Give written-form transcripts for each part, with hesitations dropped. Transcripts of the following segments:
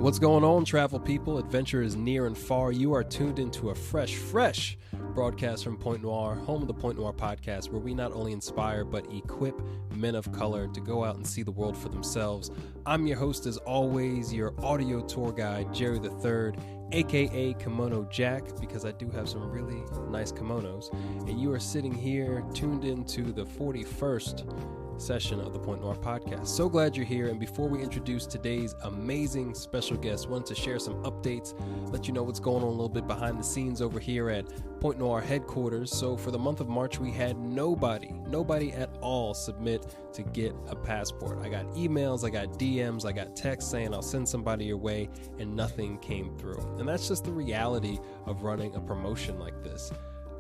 What's going on, travel people? Adventure is near and far. You are tuned into a fresh broadcast from Point Noir, home of the Point Noir podcast, where we not only inspire but equip men of color to go out and see the world for themselves. I'm your host, as always, your audio tour guide, Jerry the Third, aka Kimono Jack, because I do have some really nice kimonos, and you are sitting here tuned into the 41st session of the Point Noir podcast. So glad you're here. And before we introduce today's amazing special guest, wanted to share some updates, let you know what's going on a little bit behind the scenes over here at Point Noir headquarters. So for the month of March, we had nobody at all submit to get a passport. I got emails, I got DMs, I got texts saying I'll send somebody your way, and nothing came through. And that's just the reality of running a promotion like this.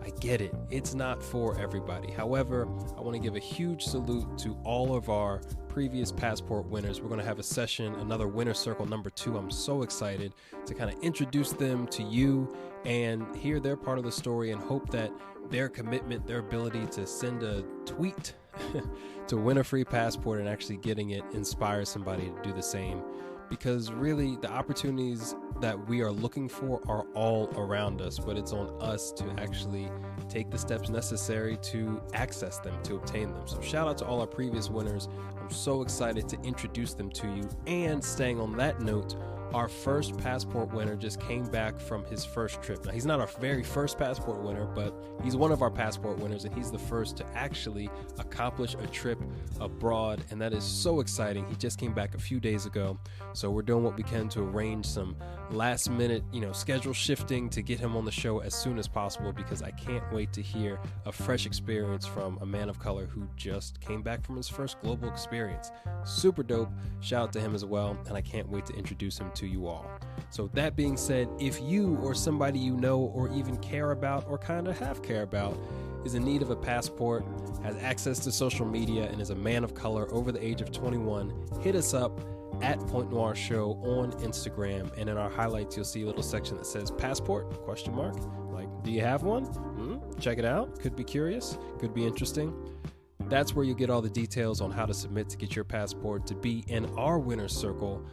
I get it. It's not for everybody. However, I want to give a huge salute to all of our previous passport winners. We're going to have a session, another winner circle number 2. I'm so excited to kind of introduce them to you and hear their part of the story, and hope that their commitment, their ability to send a tweet to win a free passport and actually getting it inspires somebody to do the same. Because really, the opportunities that we are looking for are all around us, but it's on us to actually take the steps necessary to access them, to obtain them. So shout out to all our previous winners. I'm so excited to introduce them to you. And staying on that note, our first passport winner just came back from his first trip. Now, he's not our very first passport winner, but he's one of our passport winners, and he's the first to actually accomplish a trip abroad, and that is so exciting. He just came back a few days ago, so we're doing what we can to arrange some last minute, schedule shifting to get him on the show as soon as possible, because I can't wait to hear a fresh experience from a man of color who just came back from his first global experience. Super dope. Shout out to him as well, and I can't wait to introduce him to you all. So that being said, if you or somebody you know or even care about or kind of half care about is in need of a passport, has access to social media, and is a man of color over the age of 21, hit us up at Point Noir Show on Instagram, and in our highlights you'll see a little section that says passport ? Like, do you have one? Check it out. Could be curious, could be interesting. That's where you'll get all the details on how to submit to get your passport to be in our winner's circle.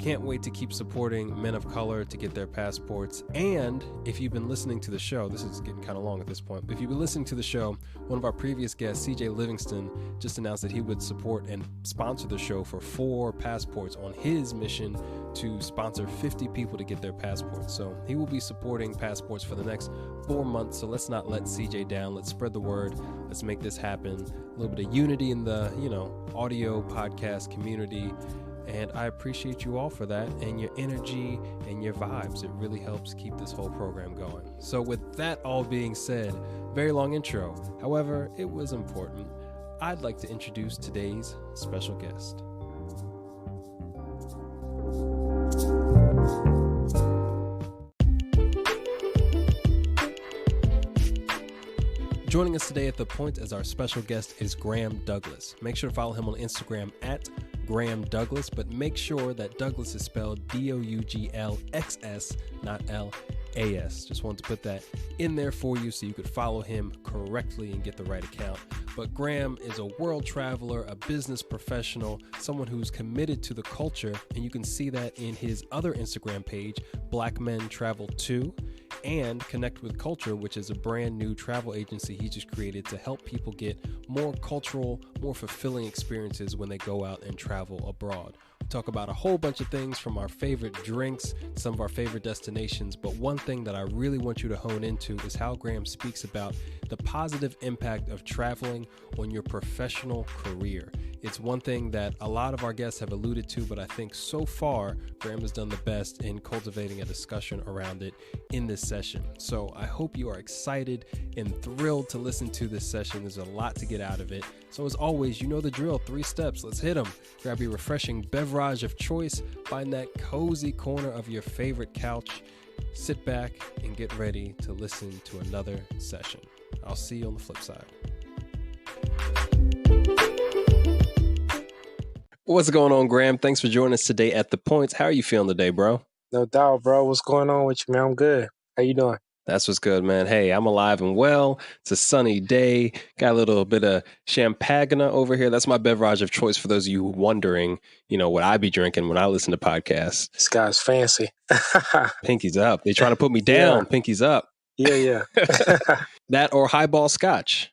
Can't wait to keep supporting men of color to get their passports. And if you've been listening to the show, this is getting kind of long at this point, but if you've been listening to the show, one of our previous guests, CJ Livingston, just announced that he would support and sponsor the show for 4 passports on his mission to sponsor 50 people to get their passports. So he will be supporting passports for the next 4 months. So let's not let CJ down. Let's spread the word. Let's make this happen. A little bit of unity in the, audio podcast community. And I appreciate you all for that, and your energy and your vibes. It really helps keep this whole program going. So with that all being said, very long intro. However, it was important. I'd like to introduce today's special guest. Joining us today at The Point as our special guest is Graham Douglas. Make sure to follow him on Instagram at Graham Douglas, but make sure that Douglas is spelled Douglass, not Las. Just wanted to put that in there for you so you could follow him correctly and get the right account. But Graham is a world traveler, a business professional, someone who's committed to the culture, and you can see that in his other Instagram page, Black Men Travel 2, and Connect with Culture, which is a brand new travel agency he just created to help people get more cultural, more fulfilling experiences when they go out and travel abroad. We talk about a whole bunch of things, from our favorite drinks, some of our favorite destinations, but one thing that I really want you to hone into is how Graham speaks about the positive impact of traveling on your professional career. It's one thing that a lot of our guests have alluded to, but I think so far Graham has done the best in cultivating a discussion around it in this session. So I hope you are excited and thrilled to listen to this session. There's a lot to get out of it. So as always, you know the drill. 3 steps. Let's hit them. Grab your refreshing beverage of choice. Find that cozy corner of your favorite couch. Sit back and get ready to listen to another session. I'll see you on the flip side. What's going on, Graham? Thanks for joining us today at The Points. How are you feeling today, bro? No doubt, bro. What's going on with you, man? I'm good. How you doing? That's what's good, man. Hey, I'm alive and well. It's a sunny day. Got a little bit of champagne over here. That's my beverage of choice for those of you wondering, what I be drinking when I listen to podcasts. This guy's fancy. Pinky's up. They trying to put me Yeah, down. Pinky's up. yeah. That or highball scotch,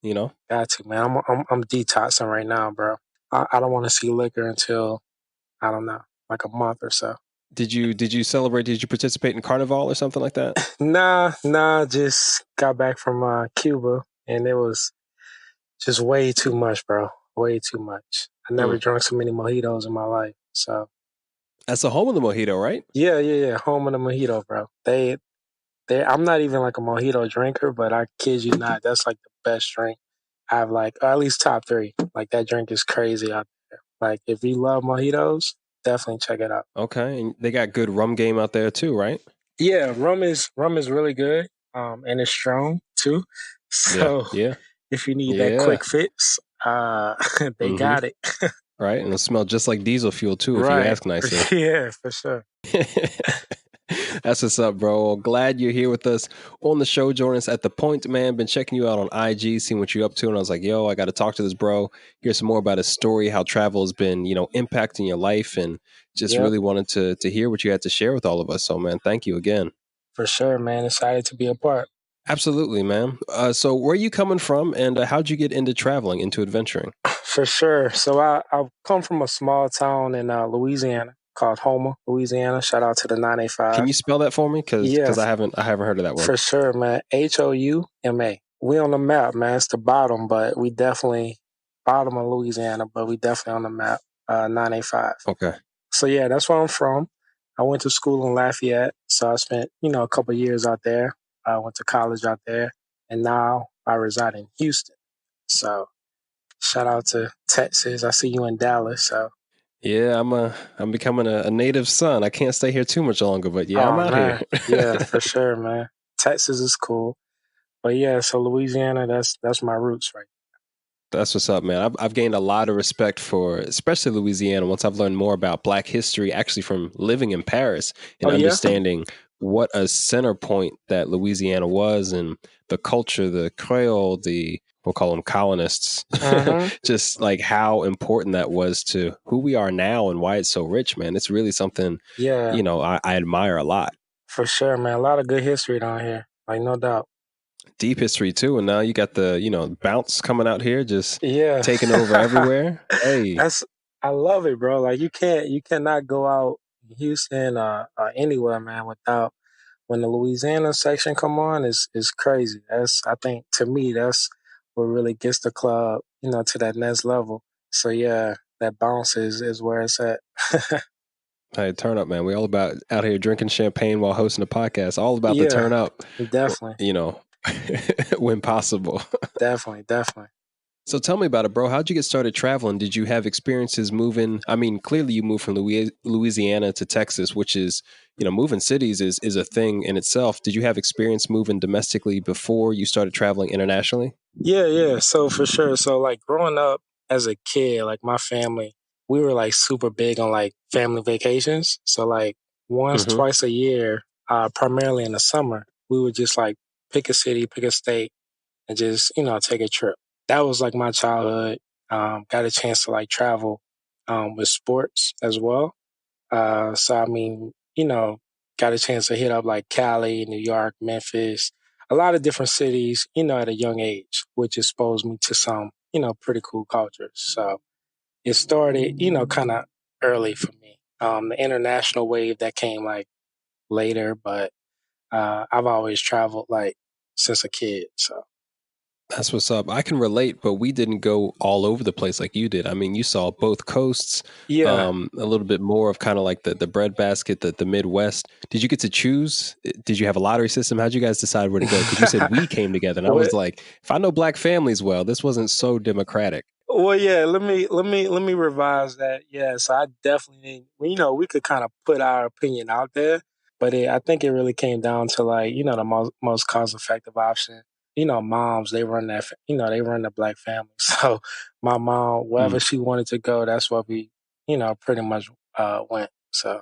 Got to, man. I'm detoxing right now, bro. I don't want to see liquor until I don't know, like a month or so. Did you celebrate? Did you participate in Carnival or something like that? Nah. Just got back from Cuba, and it was just way too much, bro. Way too much. I never Mm. drank so many mojitos in my life. So That's the home of the mojito, right? yeah. Home of the mojito, bro. I'm not even like a mojito drinker, but I kid you not, that's like the best drink. I have like, or at least top three. Like that drink is crazy out there. Like if you love mojitos, definitely check it out. Okay, and they got good rum game out there too, right? Yeah, rum is really good. And it's strong too. Yeah, So yeah, if you need that yeah. quick fix, they Mm-hmm. got it. Right, and it'll smell just like diesel fuel too, if you Right. ask nicely. Yeah, for sure. That's what's up, bro. Well, glad you're here with us on the show. Join us at The Point, man. Been checking you out on IG, seeing what you're up to. And I was like, yo, I got to talk to this bro. Hear some more about his story, how travel has been, impacting your life. And just Yep, really wanted to hear what you had to share with all of us. So, man, thank you again. for sure, man. Excited to be a part. Absolutely, man. So where are you coming from and how'd you get into traveling, into adventuring? For sure. So I come from a small town in Louisiana called Houma, Louisiana. Shout out to the Can 985. you spell that for me? Yeah, Because I haven't heard of that one. for sure, man. Houma. We on the map, man. It's the bottom, but we definitely bottom of Louisiana, but we definitely on the map. 985. Okay. So yeah, that's where I'm from. I went to school in Lafayette, so I spent a couple of years out there. I went to college out there, and now I reside in Houston. So shout out to Texas. I see you in Dallas. So, Yeah, I'm becoming a native son. I can't stay here too much longer, but yeah, I'm oh out here. man, yeah, for sure, man. Texas is cool, but yeah, so Louisiana, that's my roots, right? That's what's up, man. I've gained a lot of respect for, especially Louisiana, once I've learned more about Black history, actually from living in Paris and Oh yeah. understanding what a center point that Louisiana was, and the culture, the Creole, we'll call them colonists, Mm-hmm. just like how important that was to who we are now and why it's so rich, man. It's really something, Yeah, I admire a lot. for sure, man. A lot of good history down here, like no doubt. Deep history too, and now you got the bounce coming out here, just Yeah, taking over everywhere. Hey. that's I love it, bro. Like you cannot go out in Houston anywhere, man, without when the Louisiana section come on is crazy. That's I think to me that's what really gets the club, to that next level. So yeah, that bounce is where it's at. Hey, turn up, man. We all about out here drinking champagne while hosting a podcast. All about the Yeah, turn up, definitely, you know, when possible. definitely. So tell me about it, bro. How'd you get started traveling? Did you have experiences moving? I mean, clearly you moved from Louisiana to Texas, which is, moving cities is a thing in itself. Did you have experience moving domestically before you started traveling internationally? Yeah. So for sure. So like growing up as a kid, like my family, we were like super big on like family vacations. So like once, Mm-hmm. twice a year, primarily in the summer, we would just like pick a city, pick a state, and just take a trip. That was like my childhood. Got a chance to like travel with sports as well. So I mean, got a chance to hit up like Cali, New York, Memphis, a lot of different cities, at a young age, which exposed me to some, pretty cool cultures. So it started, kind of early for me. The international wave that came like later, but I've always traveled like since a kid. So That's what's up. I can relate, but we didn't go all over the place like you did. I mean, you saw both coasts, yeah. a little bit more of kind of like the breadbasket, the Midwest. Did you get to choose? Did you have a lottery system? How'd you guys decide where to go? Because you said we came together, and I Well, was like, if I know Black families well, this wasn't so democratic. Well, yeah. Let me revise that. Yeah, so I definitely, we could kind of put our opinion out there, but I think it really came down to like, the most cost effective option. Moms they run that, they run the Black family. So my mom, Hmm. wherever she wanted to go, that's what we, pretty much went. So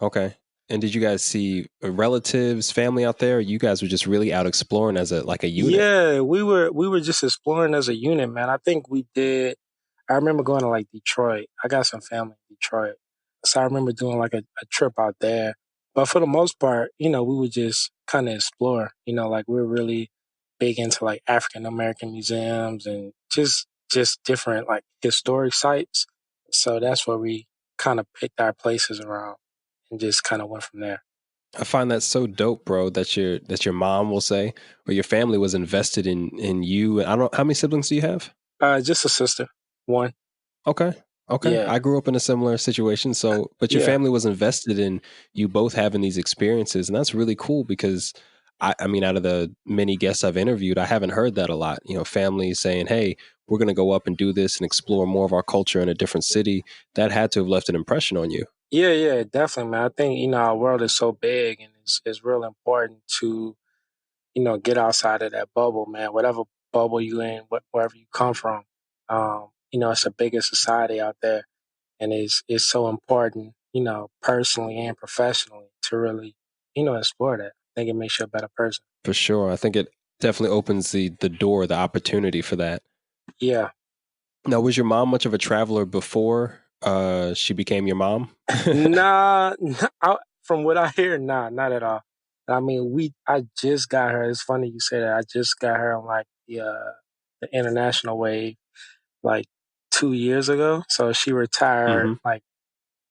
Okay. And did you guys see relatives, family out there? Or you guys were just really out exploring as a unit. Yeah, we were just exploring as a unit, man. I think we did. I remember going to like Detroit. I got some family in Detroit, so I remember doing like a trip out there. But for the most part, we would just kind of explore. Like we're really big into like African American museums and just different like historic sites. So that's where we kind of picked our places around and just kind of went from there. I find that so dope, bro, that your mom will say or your family was invested in you. I don't how many siblings do you have? Just a sister, one. Okay. Okay. Yeah, I grew up in a similar situation. So, but your yeah. family was invested in you both having these experiences. And that's really cool because I mean, out of the many guests I've interviewed, I haven't heard that a lot. Families saying, hey, we're going to go up and do this and explore more of our culture in a different city. That had to have left an impression on you. Yeah, yeah, definitely, man. I think, our world is so big and it's real important to, get outside of that bubble, man. Whatever bubble you in, wherever you come from. It's a bigger society out there and it's so important, personally and professionally to really, explore that. I think it makes you a better person. For sure. I think it definitely opens the door, the opportunity for that. Yeah. Now, was your mom much of a traveler before she became your mom? Nah, from what I hear, nah, not at all. I mean, I just got her. It's funny you say that. I just got her on like the international wave like 2 years ago. So she retired Hmm. like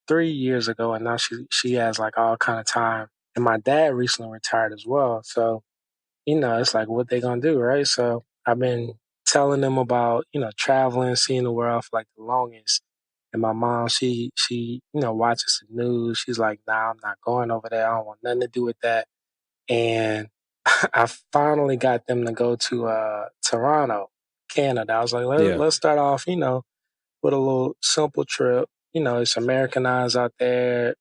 3 years ago, and now she has like all kind of time. And my dad recently retired as well. So it's like what they gonna do, right? So I've been telling them about traveling, seeing the world for like the longest. And my mom, she watches the news. She's like, "Nah, I'm not going over there. I don't want nothing to do with that." And I finally got them to go to Toronto, Canada. I was like, Yeah. let's start off, with a little simple trip. It's Americanized out there.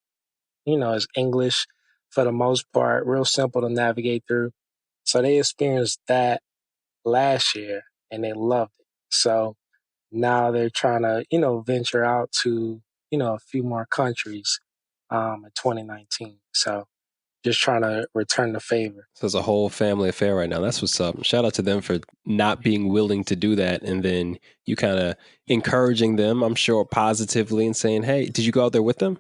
It's English for the most part, real simple to navigate through. So they experienced that last year and they loved it. So now they're trying to, venture out to, a few more countries in 2019. So just trying to return the favor. So it's a whole family affair right now. That's what's up. Shout out to them for not being willing to do that. And then you kind of encouraging them, I'm sure, positively and saying, hey, did you go out there with them?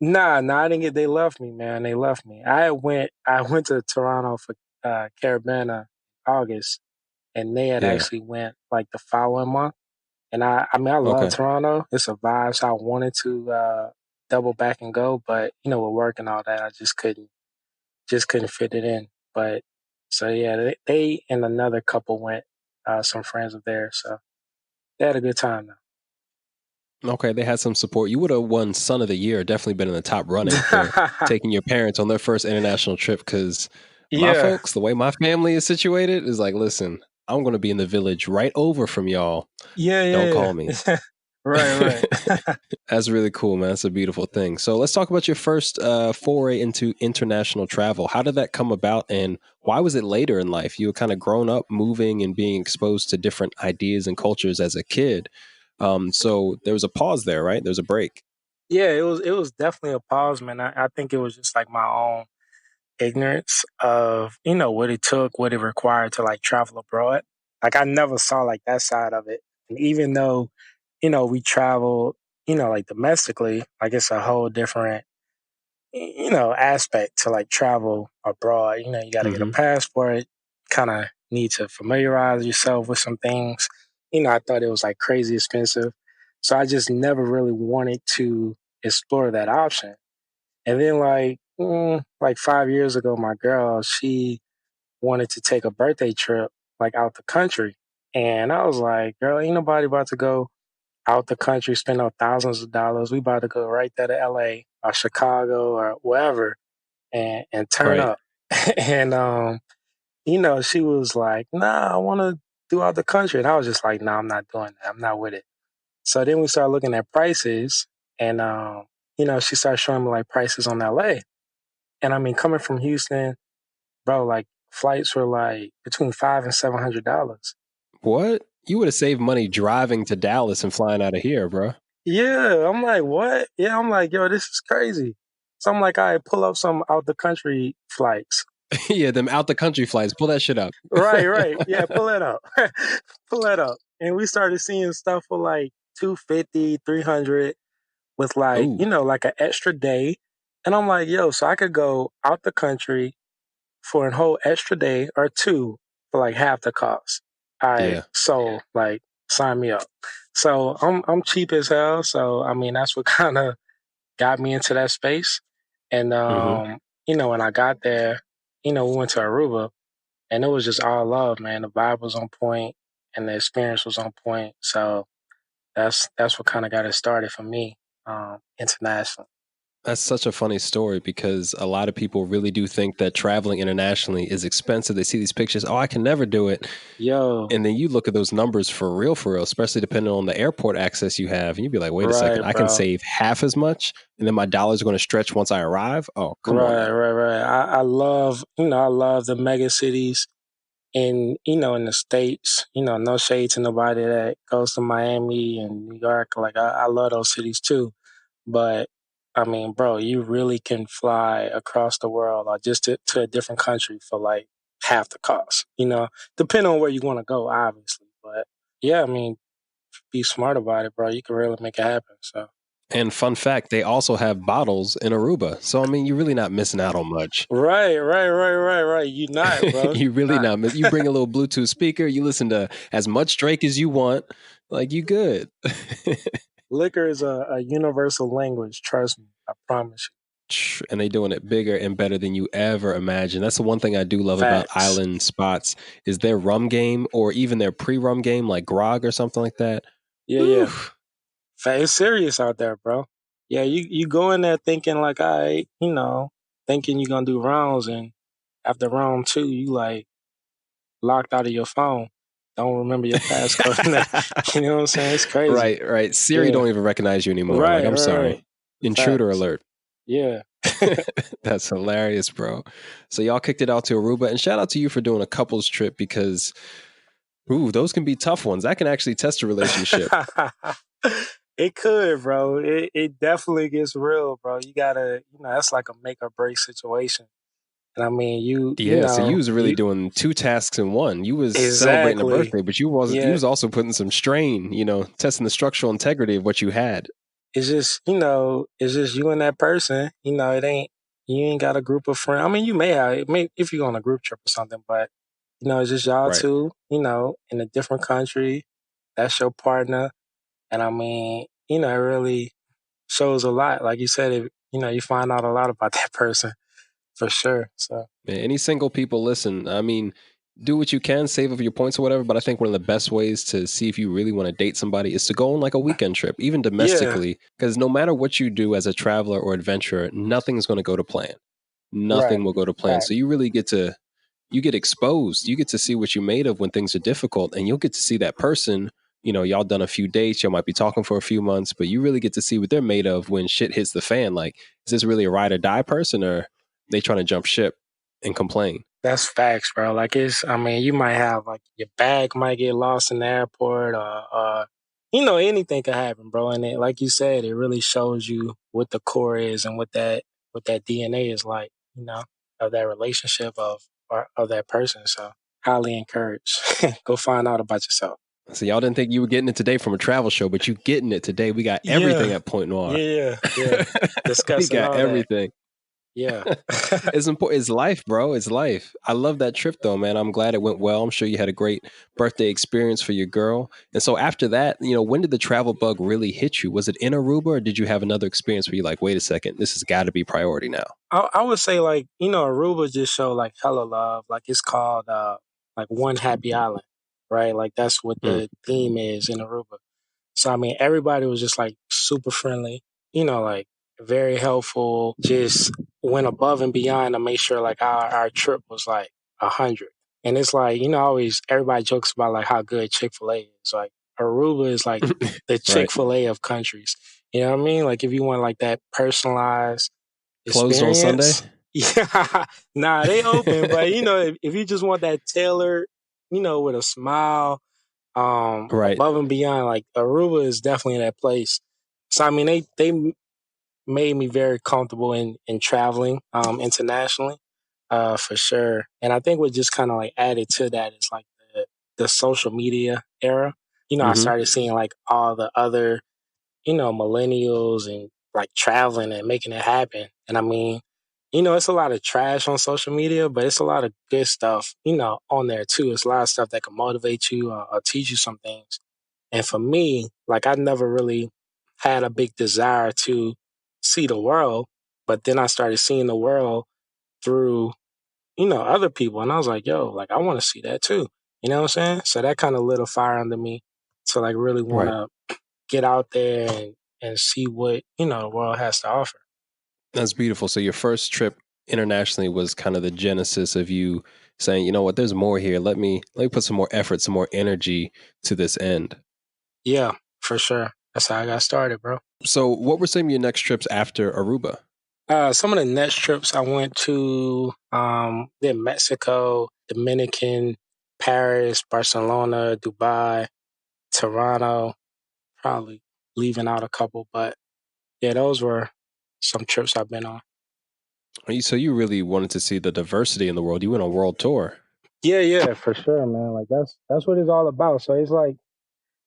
Nah, I didn't get. They left me, man. They left me. I went to Toronto for Carabana August, and they had Yeah. actually went like the following month. And I mean, I love Okay. Toronto. It's a vibe. So I wanted to double back and go, but with work and all that, I just couldn't fit it in. But so yeah, they and another couple went. Some friends of theirs, so they had a good time Okay. They had some support. You would have won Son of the Year, definitely been in the top running for though. taking your parents on their first international trip. Because my Yeah, folks, the way my family is situated, is like, listen, I'm going to be in the village right over from y'all. yeah, Don't yeah, call me. yeah. Right, right. That's really cool, man. That's a beautiful thing. So let's talk about your first foray into international travel. How did that come about, and why was it later in life? You were kind of grown up, moving and being exposed to different ideas and cultures as a kid. So there was a pause there, right? There was a break. Yeah, it was definitely a pause, man. I think it was just like my own ignorance of what it took, what it required to like travel abroad. Like I never saw like that side of it, and even though we travel, like domestically, like it's a whole different aspect to like travel abroad. You got to get a Hmm. passport, kind of need to familiarize yourself with some things. I thought it was like crazy expensive. So I just never really wanted to explore that option. And then like 5 years ago, my girl, she wanted to take a birthday trip like out the country. And I was like, girl, ain't nobody about to go out the country, spend no thousands of dollars. We about to go right there to LA or Chicago or wherever and turn Right. up. And she was like, "Nah, I want to do out the country," and I was just like, "Nah, I'm not doing that. I'm not with it." So then we started looking at prices, and she started showing me like prices on LA, and I mean, coming from Houston, bro, like flights were like between $500 and $700. What? You would have saved money driving to Dallas and flying out of here, bro. Yeah, I'm like, what? Yeah, I'm like, yo, this is crazy. So I'm like, all right, pull up some out the country flights. Yeah, them out the country flights. Pull that shit up. Right. Yeah, pull that up. Pull that up. And we started seeing stuff for like 250, 300 with like, Ooh, like an extra day. And I'm like, yo, so I could go out the country for a whole extra day or two for like half the cost. All right. yeah. So like sign me up. So I'm cheap as hell. So I mean that's what kind of got me into that space. And Mm-hmm. when I got there, we went to Aruba and it was just all love, man. The vibe was on point and the experience was on point. So that's what kind of got it started for me, internationally. That's such a funny story because a lot of people really do think that traveling internationally is expensive. They see these pictures, oh, I can never do it. Yo, And then you look at those numbers for real, especially depending on the airport access you have. And you'd be like, wait a second, right, I can bro. save half as much and then my dollars are going to stretch once I arrive. Oh, come on now. Right. I love, I love the mega cities in the States. No shade to nobody that goes to Miami and New York. Like, I love those cities too. But, I mean, bro, you really can fly across the world or just to a different country for like half the cost, depending on where you want to go, obviously. But yeah, I mean, be smart about it, bro. You can really make it happen. So. And fun fact, they also have bottles in Aruba. So, I mean, you're really not missing out on much. Right. You not, bro. You really Not. not. You bring a little Bluetooth speaker, you listen to as much Drake as you want. Like, you good. Liquor is a universal language. Trust me. I promise you. And they doing it bigger and better than you ever imagined. That's the one thing I do love about Facts. island spots is their rum game or even their pre-rum game like grog or something like that. Yeah. Whew. It's serious out there, bro. Yeah, you go in there thinking like, thinking you're gonna do rounds, and after round two, you like locked out of your phone. Don't remember your passcode. You know what I'm saying? It's crazy. Right. Siri Yeah. don't even recognize you anymore. Like, I'm Right. sorry. Intruder Facts. alert. Yeah. That's hilarious, bro. So y'all kicked it out to Aruba, and shout out to you for doing a couples trip because, ooh, those can be tough ones. That can actually test a relationship. It could, bro. It definitely gets real, bro. You gotta, that's like a make or break situation. And I mean, Yeah, so you was really doing two tasks in one. You was celebrating a exactly, birthday, but you yeah. was also putting some strain, testing the structural integrity of what you had. It's just you and that person. You ain't got a group of friends. I mean, you may have, if you're on a group trip or something, but it's just y'all Right. two. In a different country. That's your partner, and I mean, it really shows a lot. Like you said, you find out a lot about that person for sure. So Man, any single people listen, I mean, do what you can, save up your points or whatever. But I think one of the best ways to see if you really want to date somebody is to go on like a weekend trip, even yeah, domestically. Because no matter what you do as a traveler or adventurer, nothing's going to go to plan. right. Nothing will go to plan. Fact. So you really you get exposed. You get to see what you're made of when things are difficult, and you'll get to see that person. Y'all done a few dates, y'all might be talking for a few months, but you really get to see what they're made of when shit hits the fan. Like, is this really a ride or die person, or they trying to jump ship and complain? That's facts, bro. Like I mean, you might have like your bag might get lost in the airport, or anything could happen, bro. And like you said, it really shows you what the core is and what that DNA is like, of that relationship or of that person. So highly encouraged. Go find out about yourself. So y'all didn't think you were getting it today from a travel show, but you getting it today. We got everything Yeah, at Point Noir. yeah. We Discussing got all that. everything. Yeah. It's important. It's life, bro. It's life. I love that trip though, man. I'm glad it went well. I'm sure you had a great birthday experience for your girl. And so after that, when did the travel bug really hit you? Was it in Aruba or did you have another experience where you're like, wait a second, this has got to be priority now? I would say like, Aruba just show like hella love. Like it's called like One Happy Island, right? Like that's what Mm. the theme is in Aruba. So I mean everybody was just like super friendly, like very helpful, just went above and beyond to make sure like our trip was like 100. And it's like, always everybody jokes about like how good Chick-fil-A is. Like Aruba is like the Right. Chick-fil-A of countries. You know what I mean? Like if you want like that personalized Closed on Sunday? experience. Yeah, nah, they open, but if you just want that tailored, with a smile, Right. above and beyond, like Aruba is definitely that place. So I mean, they made me very comfortable in traveling internationally, for sure. And I think what just kind of like added to that is like the social media era. I Hmm. started seeing like all the other millennials and like traveling and making it happen. And I mean, it's a lot of trash on social media, but it's a lot of good stuff, on there too. It's a lot of stuff that can motivate you or teach you some things. And for me, like I never really had a big desire to see the world, but then I started seeing the world through, other people. And I was like, yo, like I want to see that too. You know what I'm saying? So that kind of lit a fire under me to like really want Right. to get out there and see what, the world has to offer. That's beautiful. So your first trip internationally was kind of the genesis of you saying, you know what, there's more here. Let me put some more effort, some more energy to this end. Yeah, for sure. That's how I got started, bro. So what were some of your next trips after Aruba? Some of the next trips I went to, did Mexico, Dominican, Paris, Barcelona, Dubai, Toronto, probably leaving out a couple, but yeah, those were some trips I've been on. So you really wanted to see the diversity in the world. You went on a world tour. Yeah, yeah, for sure, man. Like that's what it's all about. So it's like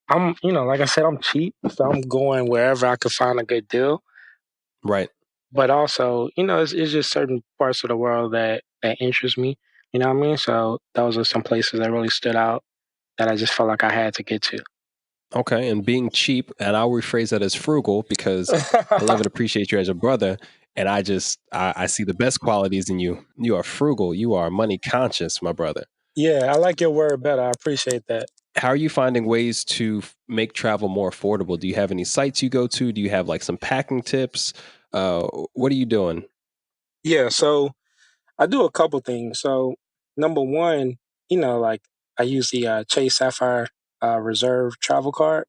like I said, I'm cheap, so I'm going wherever I could find a good deal. Right. But also, it's just certain parts of the world that interest me. You know what I mean? So those are some places that really stood out that I just felt like I had to get to. Okay. And being cheap, and I'll rephrase that as frugal because I love and appreciate you as a brother. And I see the best qualities in you. You are frugal. You are money conscious, my brother. Yeah, I like your word better. I appreciate that. How are you finding ways to make travel more affordable? Do you have any sites you go to? Do you have like some packing tips? What are you doing? Yeah, so I do a couple things. So number one, like I use the Chase Sapphire Reserve travel card.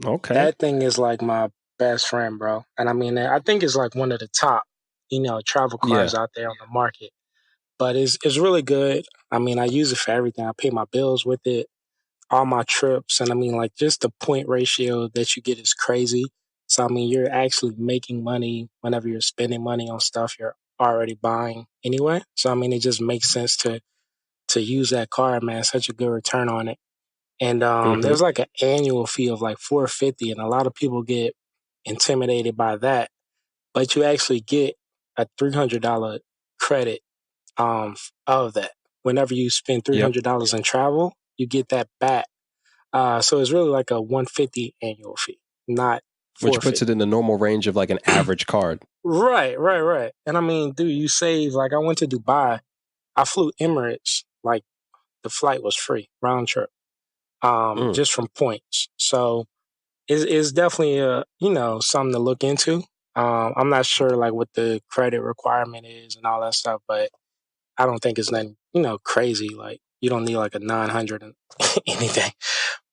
Okay. That thing is like my best friend, bro. And I mean, I think it's like one of the top, travel Yeah. cards out there on the market. But it's really good. I mean, I use it for everything. I pay my bills with it, all my trips, and I mean, like just the point ratio that you get is crazy. So I mean, you're actually making money whenever you're spending money on stuff you're already buying anyway. So I mean, it just makes sense to use that card, man. Such a good return on it. And Hmm. there's like an annual fee of like 450, and a lot of people get intimidated by that. But you actually get a $300 credit of that. Whenever you spend Yep. $300 in travel, you get that back. So it's really like a 150 annual fee, not Which puts it 450. in the normal range of like an average card. Right, right, right. And I mean, dude, you save like I went to Dubai. I flew Emirates, like the flight was free, round trip. Mm. Just from points. So it's definitely something to look into. I'm not sure like what the credit requirement is and all that stuff, but I don't think it's nothing crazy. Like you don't need like a 900 and anything.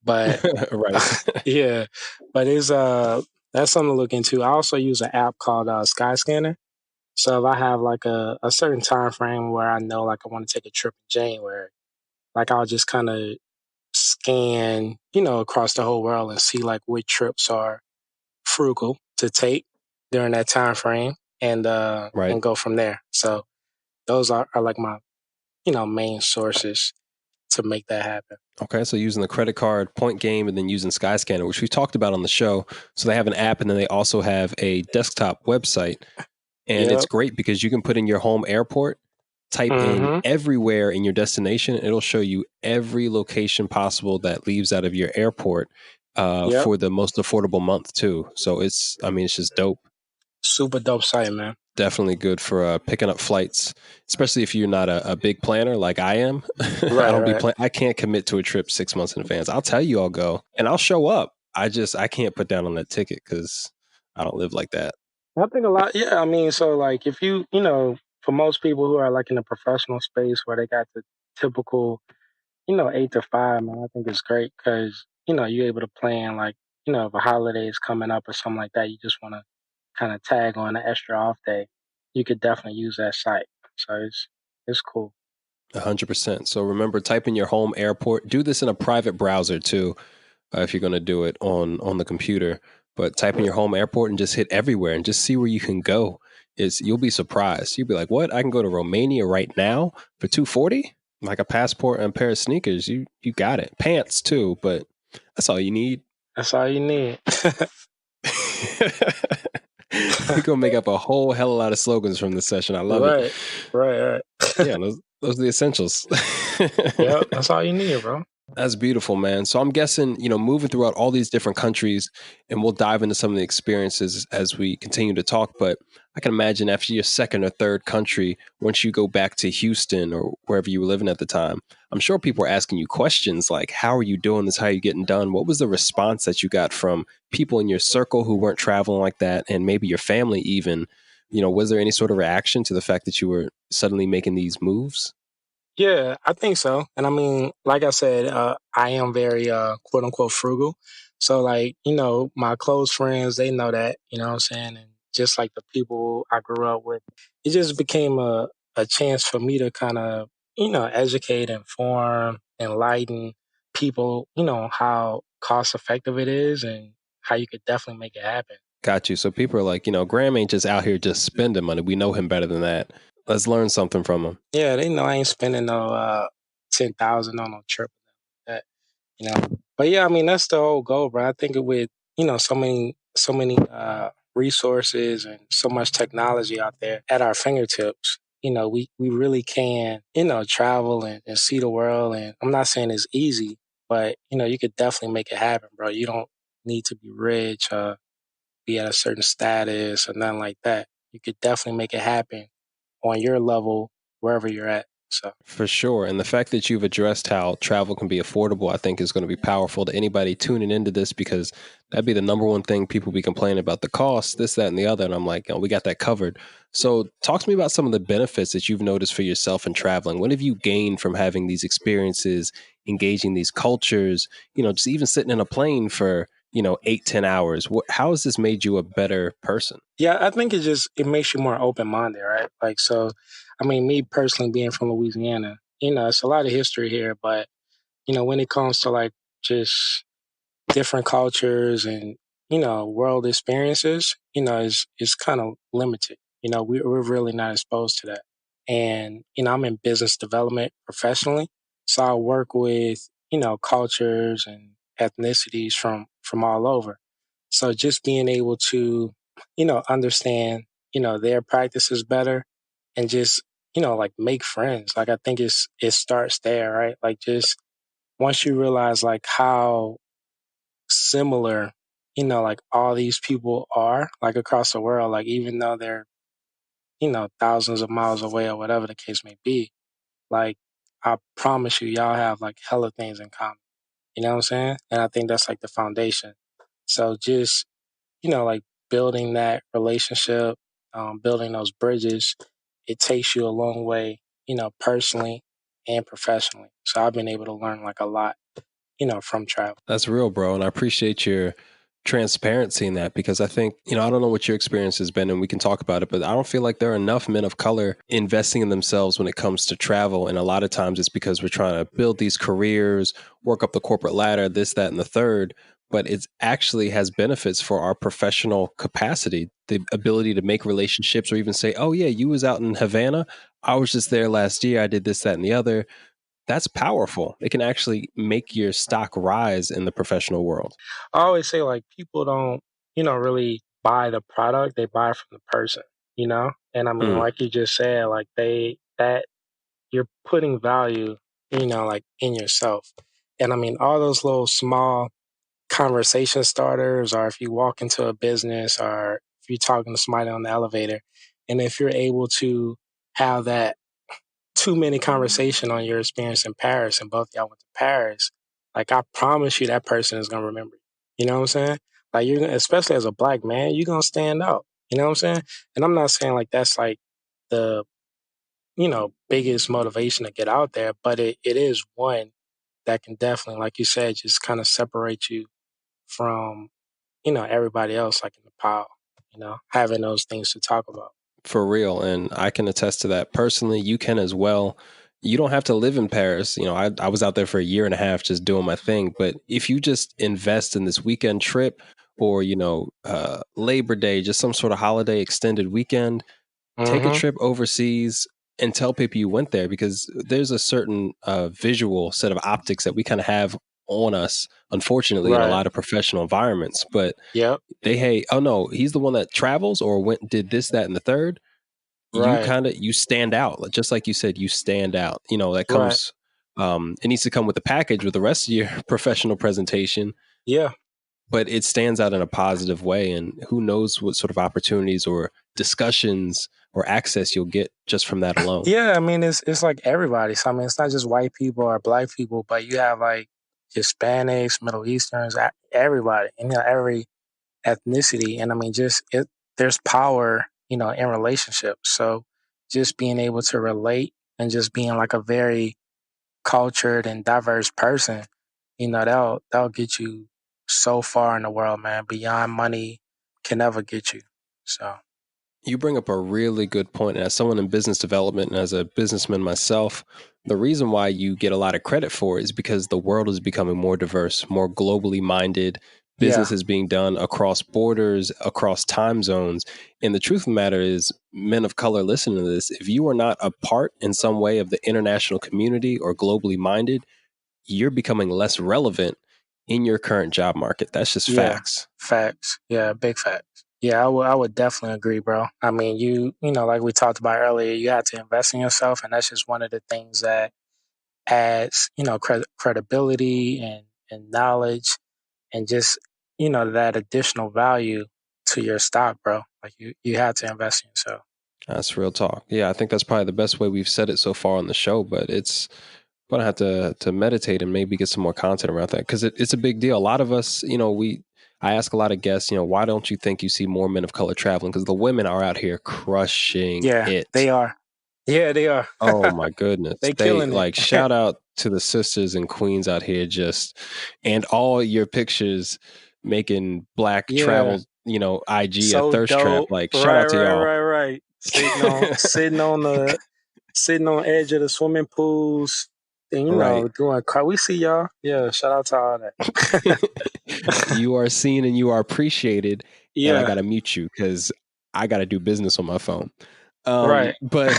But Right. yeah, but it's that's something to look into. I also use an app called Skyscanner. So if I have like a certain time frame where I know like I want to take a trip in January, like I'll just kind of scan, across the whole world and see like which trips are frugal to take during that time frame Right. and go from there. So those are like my, main sources to make that happen. Okay, so using the credit card point game and then using Skyscanner, which we talked about on the show. So they have an app and then they also have a desktop website. And it's Yep. great because you can put in your home airport, type in Mm-hmm. everywhere in your destination, and it'll show you every location possible that leaves out of your airport Yep. for the most affordable month too. So it's just dope. Super dope site, man. Definitely good for picking up flights, especially if you're not a big planner like I am. I Right, don't be right. plan. I can't commit to a trip 6 months in advance. I'll tell you I'll go and I'll show up. I can't put down on that ticket because I don't live like that. I think a lot, yeah. I mean, so like if you, for most people who are like in a professional space where they got the typical 8 to 5, man, I think it's great because, you're able to plan like, if a holiday is coming up or something like that, you just want to kind of tag on an extra off day. You could definitely use that site. So it's cool. 100%. So remember, type in your home airport. Do this in a private browser too, if you're going to do it on the computer. but type in your home airport and just hit everywhere and just see where you can go. You'll be surprised. You'll be like, what? I can go to Romania right now for $240? Like a passport and a pair of sneakers. You got it. Pants too, but that's all you need. That's all you need. We're gonna make up a whole hell of a lot of slogans from this session. I love it. Right. Yeah, those are the essentials. Yep, that's all you need, bro. That's beautiful, man. So I'm guessing, moving throughout all these different countries, and we'll dive into some of the experiences as we continue to talk. But I can imagine after your second or third country, once you go back to Houston or wherever you were living at the time, I'm sure people were asking you questions like, how are you doing this? How are you getting done? What was the response that you got from people in your circle who weren't traveling like that? And maybe your family even, was there any sort of reaction to the fact that you were suddenly making these moves? Yeah, I think so. And I mean, like I said, I am very quote unquote frugal. So like, my close friends, they know that, you know what I'm saying? And just like the people I grew up with, it just became a chance for me to kind of, educate, inform, enlighten people, how cost effective it is and how you could definitely make it happen. Got you. So people are like, Graham ain't just out here just spending money. We know him better than that. Let's learn something from him. Yeah, they know I ain't spending no 10,000 on no trip. That you know. But yeah, I mean that's the whole goal, bro. I think with so many resources and so much technology out there at our fingertips, we really can travel and see the world. And I'm not saying it's easy, but you could definitely make it happen, bro. You don't need to be rich, be at a certain status or nothing like that. You could definitely make it happen on your level wherever you're at. So For sure. And the fact that you've addressed how travel can be affordable, I think is going to be powerful to anybody tuning into this, because that'd be the number one thing people be complaining about, the cost, this, that, and the other. And I'm like, we got that covered. So talk to me about some of the benefits that you've noticed for yourself in traveling. What have you gained from having these experiences, engaging these cultures, just even sitting in a plane for, 8-10 hours? How has this made you a better person? yeah, I think it makes you more open minded, right? Like so, I mean, me personally being from Louisiana, it's a lot of history here, but when it comes to like just different cultures and world experiences, is kind of limited. We're really not exposed to that. And I'm in business development professionally, so I work with cultures and ethnicities from all over. So just being able to understand their practices better and just like make friends. Like I think it starts there, right? Like just once you realize like how similar, like all these people are like across the world, like even though they're, thousands of miles away or whatever the case may be, like I promise you, y'all have like hella things in common. You know what I'm saying? And I think that's like the foundation. So just, like building that relationship, building those bridges, it takes you a long way, personally and professionally. So I've been able to learn like a lot, from travel. That's real, bro. And I appreciate your transparency in that, because I think, I don't know what your experience has been and we can talk about it, but I don't feel like there are enough men of color investing in themselves when it comes to travel. And a lot of times it's because we're trying to build these careers, work up the corporate ladder, this, that, and the third. But it actually has benefits for our professional capacity, the ability to make relationships or even say, oh, yeah, you was out in Havana. I was just there last year. I did this, that, and the other. That's powerful. It can actually make your stock rise in the professional world. I always say like people don't, really buy the product, they buy from the person. And I mean, Mm. like you just said, like that you're putting value, like in yourself. And I mean, all those little small conversation starters, or if you walk into a business, or if you're talking to somebody on the elevator, and if you're able to have that 2 minute conversation on your experience in Paris and both y'all went to Paris, like I promise you that person is gonna remember you. You know what I'm saying? Like you're gonna, especially as a black man, you're gonna stand out. You know what I'm saying? And I'm not saying like that's like the, biggest motivation to get out there, but it is one that can definitely, like you said, just kind of separate you from, everybody else like in the pile, having those things to talk about. For real. And I can attest to that personally. You can as well. You don't have to live in Paris. I was out there for a year and a half just doing my thing. But if you just invest in this weekend trip or, Labor Day, just some sort of holiday extended weekend, take a Mm-hmm. trip overseas and tell people you went there, because there's a certain visual set of optics that we kind of have on us, unfortunately, in a Right. lot of professional environments. But Yep. hey, oh no, he's the one that travels or did this, that, and the third. Right. You stand out. Just like you said, you stand out. That Right. comes, it needs to come with the package with the rest of your professional presentation, Yeah. but it stands out in a positive way. And who knows what sort of opportunities or discussions or access you'll get just from that alone. Yeah, I mean, it's like everybody. So I mean, it's not just white people or black people, but you have like Hispanics, Middle Easterns, everybody, and every ethnicity. And I mean, there's power, in relationships. So just being able to relate and just being like a very cultured and diverse person, that'll get you so far in the world, man. Beyond money can never get you. So You bring up a really good point. And as someone in business development and as a businessman myself, the reason why you get a lot of credit for it is because the world is becoming more diverse, more globally minded. yeah, Business is being done across borders, across time zones. And the truth of the matter is, men of color listening to this, if you are not a part in some way of the international community or globally minded, you're becoming less relevant in your current job market. That's just yeah, facts. facts. Yeah, big facts. Yeah, I would definitely agree, bro. I mean, like we talked about earlier, you have to invest in yourself, and that's just one of the things that adds, credibility and knowledge and just, that additional value to your stock, bro. Like you have to invest in yourself. That's real talk. Yeah, I think that's probably the best way we've said it so far on the show, but it's gonna have to meditate and maybe get some more content around that, because it's a big deal. A lot of us, I ask a lot of guests, why don't you think you see more men of color traveling? Because the women are out here crushing Yeah, it. they are. Yeah, they are. Oh my goodness. They They killing it. like, shout out to the sisters and queens out here, and all your pictures making black Yeah, travel, IG a so thirst trap. dope. Like, shout Right, out to right, y'all. right, right. Sitting on edge of the swimming pools, and Right. doing car. We see y'all. Yeah, shout out to all that. You are seen and you are appreciated, and I Yeah, gotta mute you because I gotta do business on my phone. right. But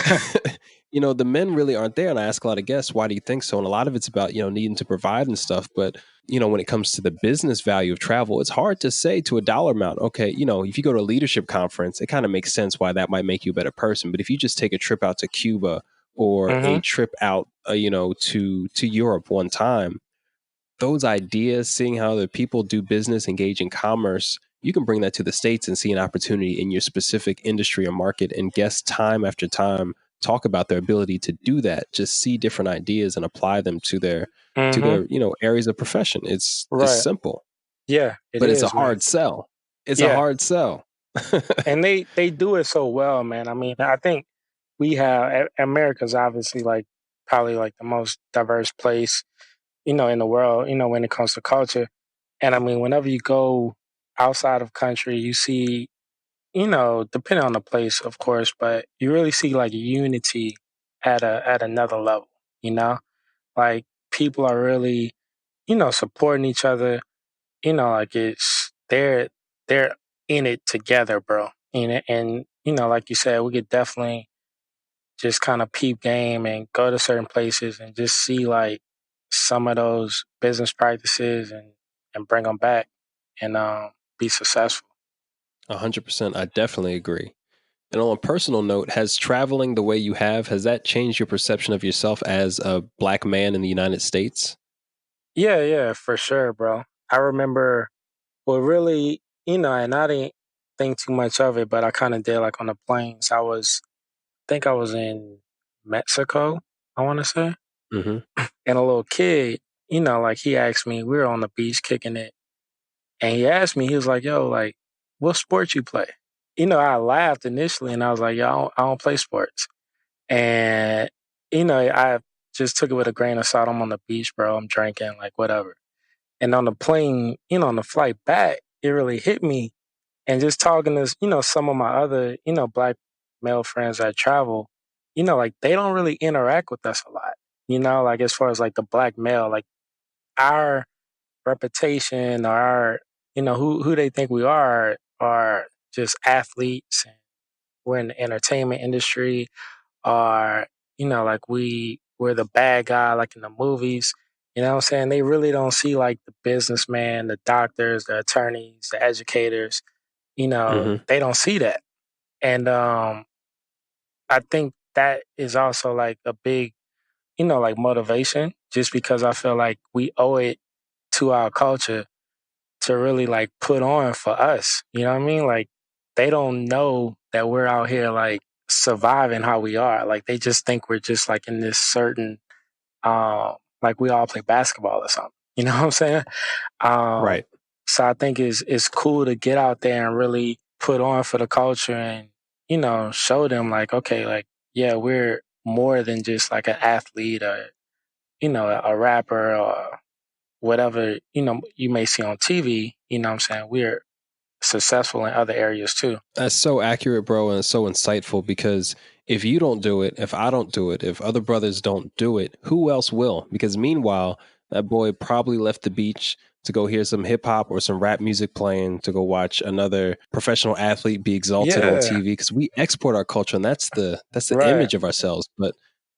the men really aren't there, and I ask a lot of guests, why do you think so? And a lot of it's about needing to provide and stuff. But when it comes to the business value of travel, it's hard to say to a dollar amount. Okay, if you go to a leadership conference, it kind of makes sense why that might make you a better person. But if you just take a trip out to Cuba or Mm-hmm. a trip out, to Europe one time, those ideas, seeing how the people do business, engage in commerce, you can bring that to the States and see an opportunity in your specific industry or market. And guests time after time talk about their ability to do that, just see different ideas and apply them to their Mm-hmm. areas of profession. It's Right. simple, Yeah, it but it's a is, man. hard sell. It's a Yeah, hard sell. and they do it so well, man. I mean, I think we have America's obviously like probably like the most diverse place, in the world, when it comes to culture. And I mean, whenever you go outside of country, you see, depending on the place, of course, but you really see like unity at another level, you know? Like people are really, supporting each other, like they're in it together, bro. And like you said, we could definitely just kind of peep game and go to certain places and just see like some of those business practices and bring them back and be successful. 100%. I definitely agree. And on a personal note, has traveling the way you have, has that changed your perception of yourself as a black man in the United States? Yeah, yeah, for sure, bro. I remember, well, really, and I didn't think too much of it, but I kind of did. Like on the planes, think I was in Mexico, I want to say, Hmm. and a little kid, like he asked me, we were on the beach kicking it, and he asked me, he was like, "Yo, like, what sport you play?" I laughed initially, and I was like, "Yo, I don't play sports," and I just took it with a grain of salt. I'm on the beach, bro. I'm drinking, like whatever. And on the plane, on the flight back, it really hit me. And just talking to, some of my other, black male friends that travel, like they don't really interact with us a lot. Like as far as like the black male, like our reputation or our, who they think we are just athletes, and we're in the entertainment industry, or like we're the bad guy like in the movies. You know what I'm saying? They really don't see like the businessman, the doctors, the attorneys, the educators. Hmm. They don't see that. And I think that is also like a big, like motivation, just because I feel like we owe it to our culture to really like put on for us. You know what I mean? Like they don't know that we're out here like surviving how we are. Like they just think we're just like in this certain like we all play basketball or something. You know what I'm saying? Um Right. so I think it's cool to get out there and really put on for the culture, and show them like, okay, like yeah, we're more than just like an athlete, or a rapper, or whatever you may see on TV. You know what I'm saying? We're successful in other areas too. That's so accurate, bro, and it's so insightful because if you don't do it, if I don't do it, if other brothers don't do it, who else will? Because meanwhile, that boy probably left the beach to go hear some hip hop or some rap music playing, to go watch another professional athlete be exalted on Yeah, TV, because we export our culture, and that's the right, image of ourselves. But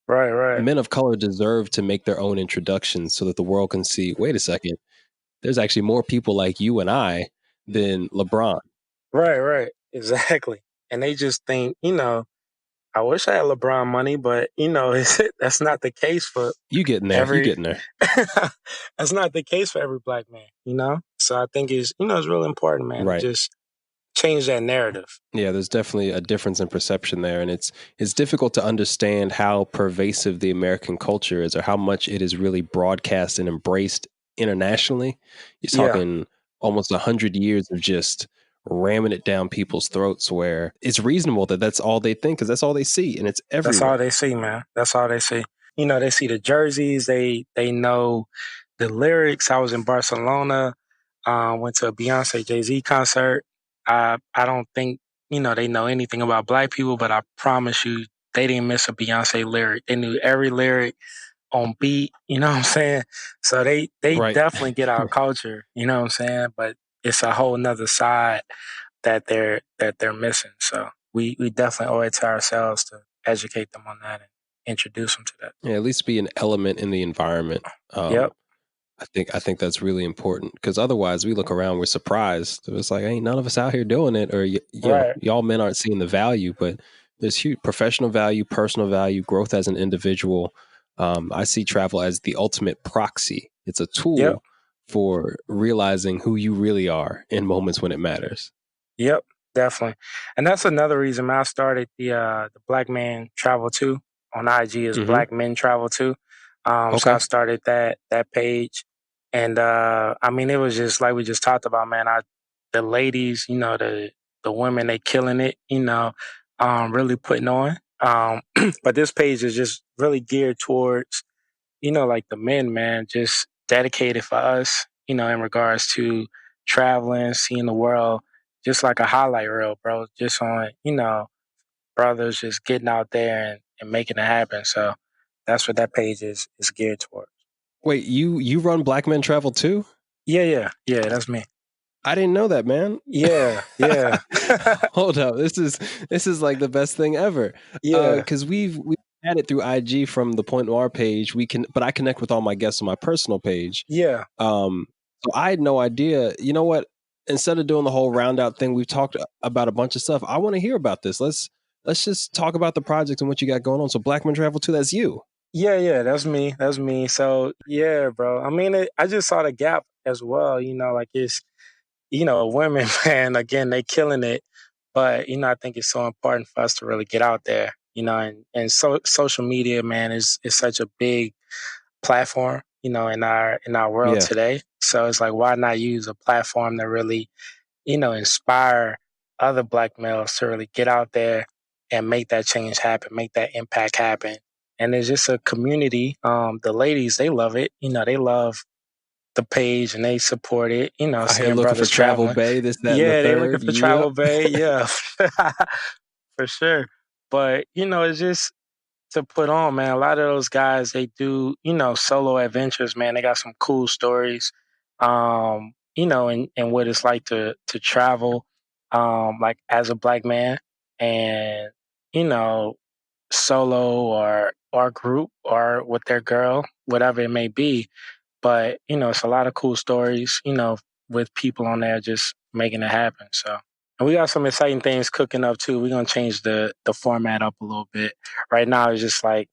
right, right, men of color deserve to make their own introductions so that the world can see, wait a second, there's actually more people like you and I than LeBron. right, right. Exactly. And they just think, I wish I had LeBron money, but that's not the case for You getting there. You every. getting there. That's not the case for every black man. So I think it's really important, man, to Right. just change that narrative. Yeah, there's definitely a difference in perception there, and it's difficult to understand how pervasive the American culture is, or how much it is really broadcast and embraced internationally. You're Yeah, talking almost 100 years of just ramming it down people's throats, where it's reasonable that that's all they think because that's all they see, and it's that's all everywhere. they see, man. That's all they see. They see the jerseys. They know the lyrics. I was in Barcelona. Went to a Beyonce Jay-Z concert. I don't think they know anything about black people, but I promise you, they didn't miss a Beyonce lyric. They knew every lyric on beat. You know what I'm saying? So they Right. definitely get our culture. You know what I'm saying? But it's a whole nother side that they're missing. So we definitely owe it to ourselves to educate them on that and introduce them to that. Yeah, at least be an element in the environment. Yep. I think that's really important, because otherwise we look around, we're surprised. It's like, ain't none of us out here doing it, or Right. y'all men aren't seeing the value. But there's huge professional value, personal value, growth as an individual. I see travel as the ultimate proxy. It's a Yep. tool for realizing who you really are in moments when it matters. Yep, definitely. And that's another reason, man, I started the Black Man Travel Too on IG is Hmm. Black Men Travel Too. So I Okay. started that page. And I mean, it was just like we just talked about, man. The ladies, the women, they killing it, really putting on. But this page is just really geared towards, like the men, man, just dedicated for us, in regards to traveling, seeing the world, just like a highlight reel, bro. Just on, brothers just getting out there and making it happen. So that's what that page is geared towards. Wait, you run Black Men Travel too? Yeah, yeah, yeah. That's me. I didn't know that, man. Yeah, yeah, Hold up. This is like the best thing ever. yeah, Cuz we've had it through IG from the Point Noir page. But I connect with all my guests on my personal page. yeah, Um so I had no idea. You know what? Instead of doing the whole round out thing, we've talked about a bunch of stuff. I want to hear about this. Let's just talk about the project and what you got going on. So Black Men Travel too, that's you. yeah, yeah. That's me. That's me. So yeah, bro. I mean, I just saw the gap as well. Like it's women, man, again, they killing it. But, I think it's so important for us to really get out there, and social media, man, is such a big platform, in our world Yeah. today. So it's like, why not use a platform to really, inspire other black males to really get out there and make that change happen, make that impact happen. And it's just a community. The ladies, they love it. They love the page and they support it, I here seeing looking for brothers Travel traveling. Bay, this, that, and the Yeah, they looking third. for Yep. Travel Bay. Yeah, for sure. But, it's just to put on, man. A lot of those guys, they do, solo adventures, man. They got some cool stories. and what it's like to travel, like as a black man, and you know, solo or group or with their girl, whatever it may be. But it's a lot of cool stories, with people on there just making it happen. So, and we got some exciting things cooking up too. We're gonna change the format up a little bit. Right now, it's just like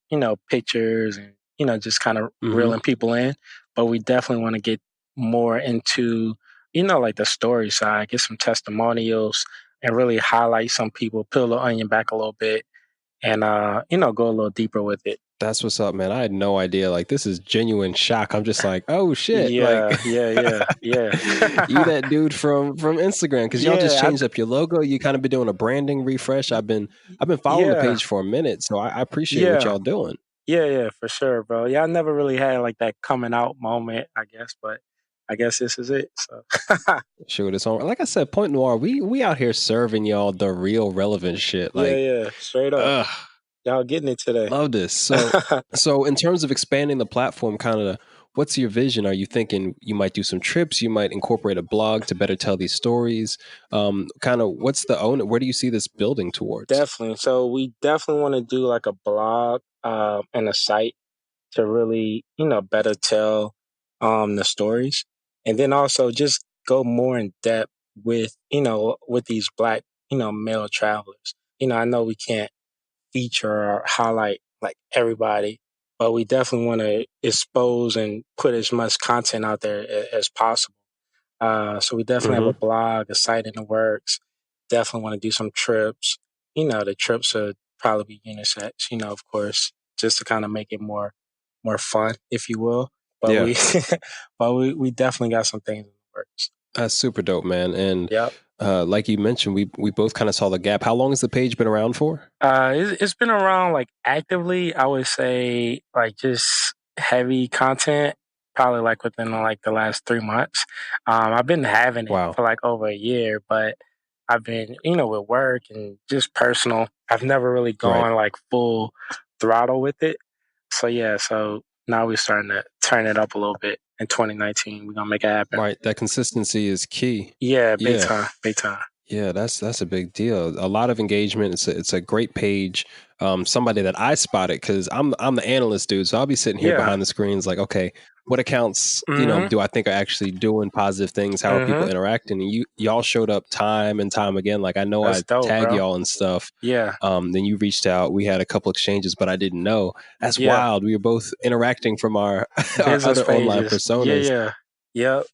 pictures and just kind of Hmm. reeling people in. But we definitely want to get more into like the story side, get some testimonials, and really highlight some people, peel the onion back a little bit, and go a little deeper with it. That's what's up, man. I had no idea. Like, this is genuine shock. I'm just like, oh shit. Like, Yeah, yeah, yeah, you yeah. that dude from Instagram, because y'all just Yeah, changed up your logo. You kind of been doing a branding refresh. I've been following the yeah, page for a minute, so I appreciate what yeah, y'all doing. yeah, for sure, bro. Yeah, I never really had like that coming out moment, I guess, but I guess this is it. So, Shoot, it's on. Like I said, Point Noir, we out here serving y'all the real relevant shit. yeah, Like, yeah, straight up. ugh, Y'all getting it today. love this. So in terms of expanding the platform, kind of, what's your vision? Are you thinking you might do some trips? You might incorporate a blog to better tell these stories? Kind of, what's the own? Where do you see this building towards? Definitely. So we definitely want to do like a blog and a site to really, better tell the stories. And then also just go more in depth with these black, male travelers. I know we can't feature or highlight like everybody, but we definitely want to expose and put as much content out there as possible. So we definitely have a Hmm. blog, a site in the works. Definitely want to do some trips. The trips would probably be unisex. Of course, just to kind of make it more fun, if you will. But Yeah, we, but we definitely got some things in the works. that's super dope, man. And Yep. like you mentioned, we both kind of saw the gap. How long has the page been around for? It's been around like actively. I would say like just heavy content, probably like within like the last 3 months. I've been having it Wow. for like over a year, but I've been with work and just personal. I've never really Right. gone like full throttle with it. So yeah, so now we're starting to turn it up a little bit. In 2019, we're gonna make it happen. Right. That consistency is key. Yeah, big Yeah. time, big time. Yeah, that's a big deal. A lot of engagement. It's a great page. Somebody that I spotted, because I'm the analyst dude, so I'll be sitting here Yeah. behind the screens like, okay, what accounts Mhm. do I think are actually doing positive things? How are people Mhm. interacting? And y'all showed up time and time again. Like, I know That's I dope, tag bro. y'all and stuff. Yeah. Then you reached out. We had a couple exchanges, but I didn't know. That's Yeah. wild. We were both interacting from our our Business other online pages. Yeah, personas. yeah. Yep.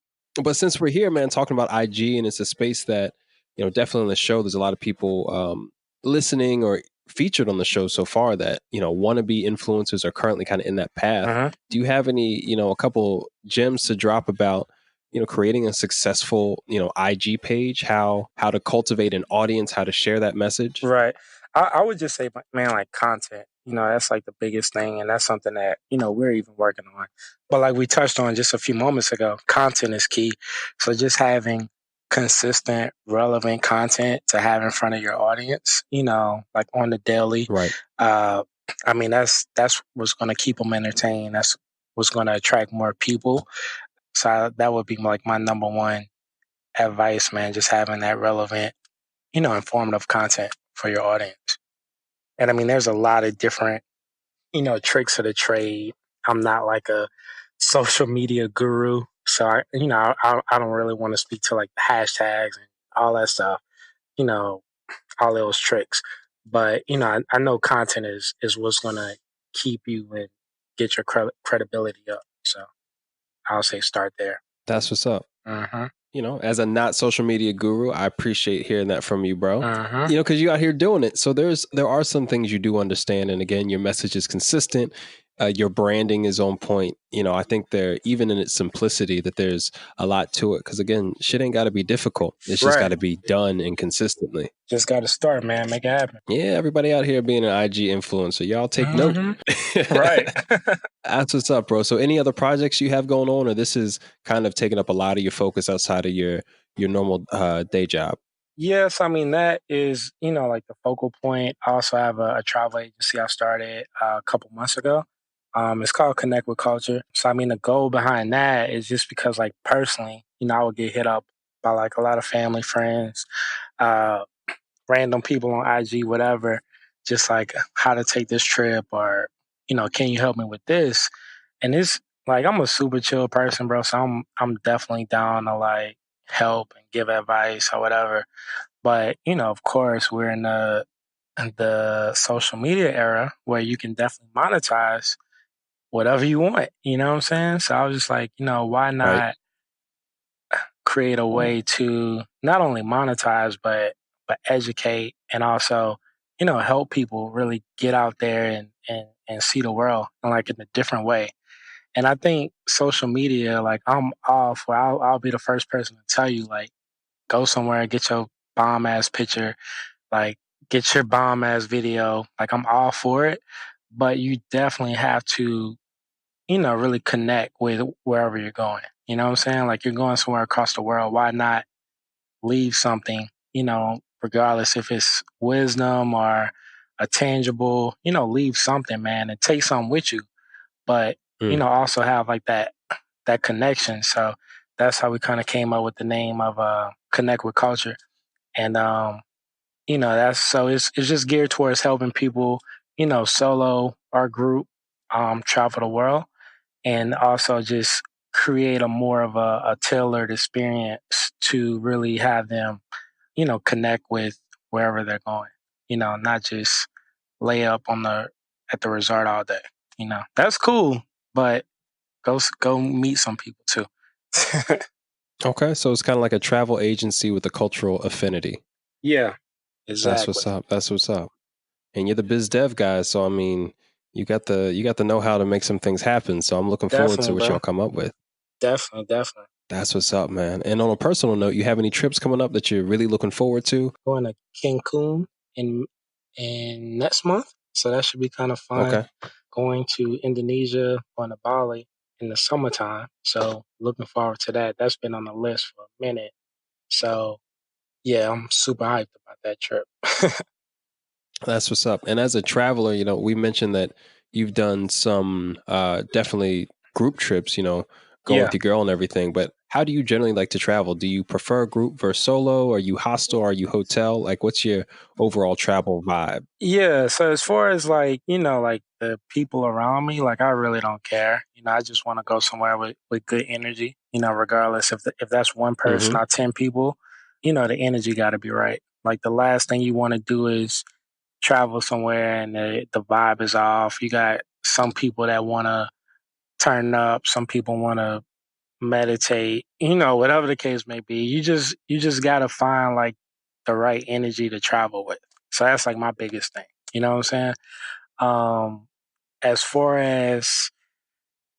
But since we're here, man, talking about IG, and it's a space that, definitely on the show, there's a lot of people listening or featured on the show so far that, want to be influencers, are currently kind of in that path. Uh-huh. Do you have any, a couple gems to drop about, creating a successful, IG page, how to cultivate an audience, how to share that message? Right. I would just say, man, like content, that's like the biggest thing. And that's something that, we're even working on. But like we touched on just a few moments ago, content is key. So just having consistent, relevant content to have in front of your audience, like on the daily. Right. Uh, I mean, that's what's going to keep them entertained. That's what's going to attract more people. So that would be like my number one advice, man, just having that relevant, informative content for your audience. And I mean, there's a lot of different, tricks of the trade. I'm not like a social media guru. So I don't really want to speak to like the hashtags and all that stuff, you know, all those tricks. But, I know content is what's going to keep you and get your credibility up. So I'll say start there. That's what's up. Mm-hmm. As a not social media guru, I appreciate hearing that from you, bro. Mm-hmm. Because you out here doing it. So there are some things you do understand. And again, your message is consistent. Your branding is on point. I think there, even in its simplicity, that there's a lot to it. Because again, shit ain't got to be difficult. It's just got Right. to be done and consistently. Just got to start, man. Make it happen. Yeah, everybody out here being an IG influencer, y'all take note. Mm-hmm. Right. That's what's up, bro. So any other projects you have going on, or this is kind of taking up a lot of your focus outside of your normal day job? Yes, I mean that is, like the focal point. I also have a travel agency I started a couple months ago. It's called Connect with Culture. So I mean, the goal behind that is just because, like, personally, I would get hit up by like a lot of family, friends, uh, random people on IG, whatever, just like how to take this trip, or can you help me with this? And it's like I'm a super chill person, bro. So I'm definitely down to like help and give advice or whatever. But of course, we're in the social media era where you can definitely monetize whatever you want. You know what I'm saying? So I was just like, why Right. not create a way to not only monetize but educate, and also help people really get out there and see the world and like in a different way. And I think social media, like, I'm all for. I'll be the first person to tell you, like, go somewhere, get your bomb ass picture, like, get your bomb ass video. Like, I'm all for it, but you definitely have to really connect with wherever you're going. You know what I'm saying? Like, you're going somewhere across the world. Why not leave something, regardless if it's wisdom or a tangible, leave something, man, and take something with you. But, Mm. also have like that connection. So that's how we kind of came up with the name of Connect with Culture. And that's so it's just geared towards helping people, solo or group, travel the world, and also just create a more of a tailored experience to really have them, connect with wherever they're going. Not just lay up on the at the resort all day. That's cool, but go meet some people too. Okay, so it's kind of like a travel agency with a cultural affinity. Yeah, That's exactly. what's up. That's what's up. And you're the biz dev guy, so I mean, you got the know how to make some things happen. So I'm looking forward to Definitely, what bro. y'all come up with. Definitely, definitely. That's what's up, man. And on a personal note, you have any trips coming up that you're really looking forward to? Going to Cancun in next month, so that should be kind of fun. Okay. Going to Indonesia, going to Bali in the summertime. So looking forward to that. That's been on the list for a minute. So yeah, I'm super hyped about that trip. That's what's up. And as a traveler, we mentioned that you've done some definitely group trips, going Yeah. with your girl and everything. But how do you generally like to travel? Do you prefer group versus solo? Are you hostel? Are you hotel? Like, what's your overall travel vibe? Yeah, so as far as like, like the people around me, like, I really don't care. I just want to go somewhere with good energy, regardless if that's one person Hmm. or 10 people, the energy got to be right. Like, the last thing you want to do is travel somewhere and the vibe is off. You got some people that want to turn up, some people want to meditate, whatever the case may be. You just got to find like the right energy to travel with. So that's like my biggest thing. You know what I'm saying? Um, as far as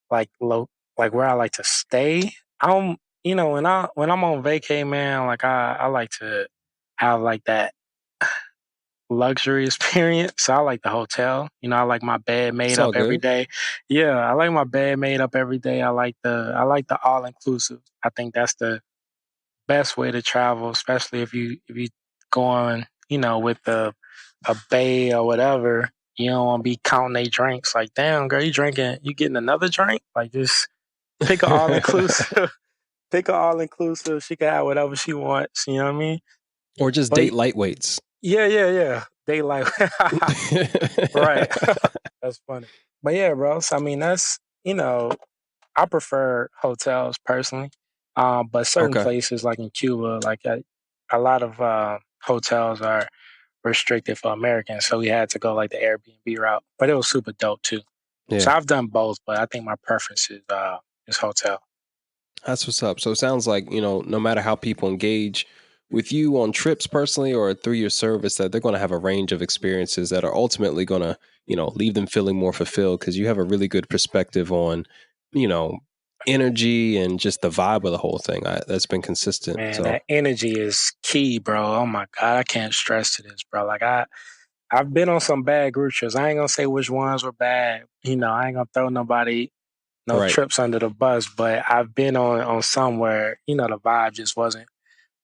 like like where I like to stay, I'm when I'm on vacay, man, like I like to have like that luxury experience. So I like the hotel. I like my bed It's made up all every good. day. Yeah, I like my bed made up every day. I like the all inclusive. I think that's the best way to travel, especially if you going, with a bay or whatever. You don't want to be counting their drinks. Like, damn, girl, you getting another drink? Like, just pick an all inclusive. Pick an all inclusive. She can have whatever she wants. You know what I mean? Or just But date lightweights. yeah, yeah, yeah. Daylight. Right. That's funny. But yeah, bro. So I mean, that's I prefer hotels personally, but certain Okay. places like in Cuba, like a lot of hotels are restricted for Americans, so we had to go like the Airbnb route. But it was super dope too. So Yeah. I've done both, but I think my preference is hotel. That's what's up. So it sounds like, no matter how people engage with you on trips personally or through your service, that they're going to have a range of experiences that are ultimately going to, leave them feeling more fulfilled because you have a really good perspective on, you know, energy and just the vibe of the whole thing. That's been consistent. Man, So, that energy is key, bro. Oh my god, I can't stress to this, bro. Like, I've been on some bad group trips. I ain't gonna say which ones were bad. I ain't gonna throw nobody no right. trips under the bus, but I've been on some where the vibe just wasn't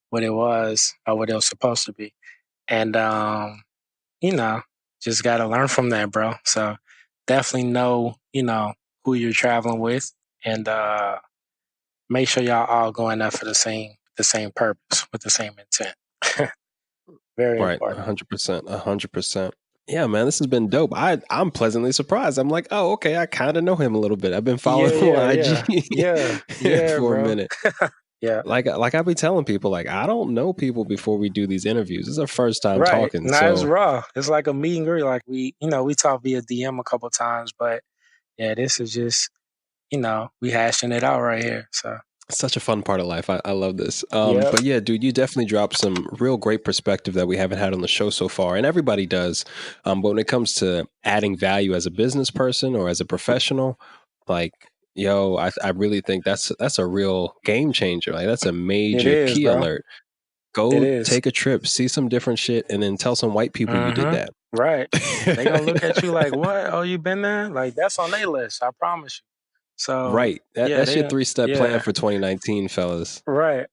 what it was or what it was supposed to be, and you know just got to learn from that, bro. So definitely know who you're traveling with, and make sure y'all all going there for the same purpose with the same intent. Very Right. important. 100%. 100%. Yeah, man, this has been dope. I'm pleasantly surprised. I'm like, oh, okay, I kind of know him a little bit. I've been following Yeah, him on yeah, yeah, yeah, IG yeah, for a bro. minute. Yeah, Like I be telling people, like, I don't know people before we do these interviews. This is our first time right. talking. Now it's So raw. It's like a meet and greet. Like we talked via DM a couple times, but yeah, this is just we hashing it out right here. So such a fun part of life. I love this. yeah, But yeah, dude, you definitely dropped some real great perspective that we haven't had on the show so far. And everybody does. But when it comes to adding value as a business person or as a professional, like, yo, I really think that's a real game changer. Like that's a it major is, key bro. alert. It Go is. take a trip, see some different shit, and then tell some white people you did Mm-hmm. that. Right. They gonna look at you like, what? Oh, you been there? Like that's on their list. I promise you. So Right. yeah, That's your they 3-step plan yeah, for 2019, fellas. right.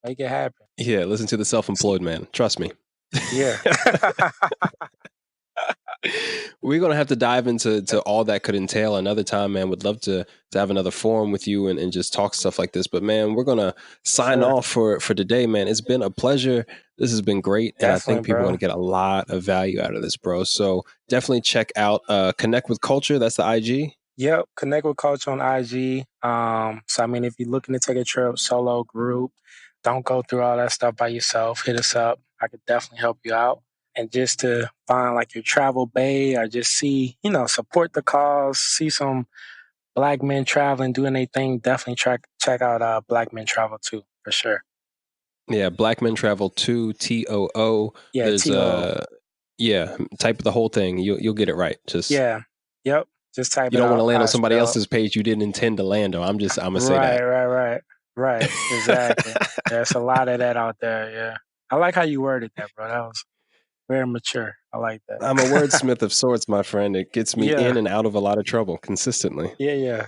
Make it happen. Yeah, listen to the self-employed man. Trust me. Yeah. We're gonna have to dive into all that could entail another time, man. Would love to have another forum with you and just talk stuff like this. But man, we're gonna sign Sure. off for today, man. It's been a pleasure. This has been great, and I think Definitely, people are bro. gonna get a lot of value out of this, bro. So definitely check out Connect with Culture. That's the IG. Yep. Connect with Coach on IG. So I mean, if you're looking to take a trip, solo, group, don't go through all that stuff by yourself. Hit us up. I could definitely help you out. And just to find like your travel bay or just see, support the cause, see some Black men traveling, doing their thing, definitely check out Black Men Travel too, for sure. Yeah, Black Men Travel 2 TOO. Yeah, There's TO. yeah, type the whole thing. You'll get it right. Just Yeah. Yep. Just type you it don't want to out. land How on it's somebody spelled. else's page you didn't intend to land on. I'm gonna say Right, that. right, right. Right. Exactly. There's a lot of that out there, yeah. I like how you worded that, bro. That was very mature. I like I'm a that. wordsmith of sorts, my friend. It gets me in Yeah. and out of a lot of trouble consistently. Yeah, yeah.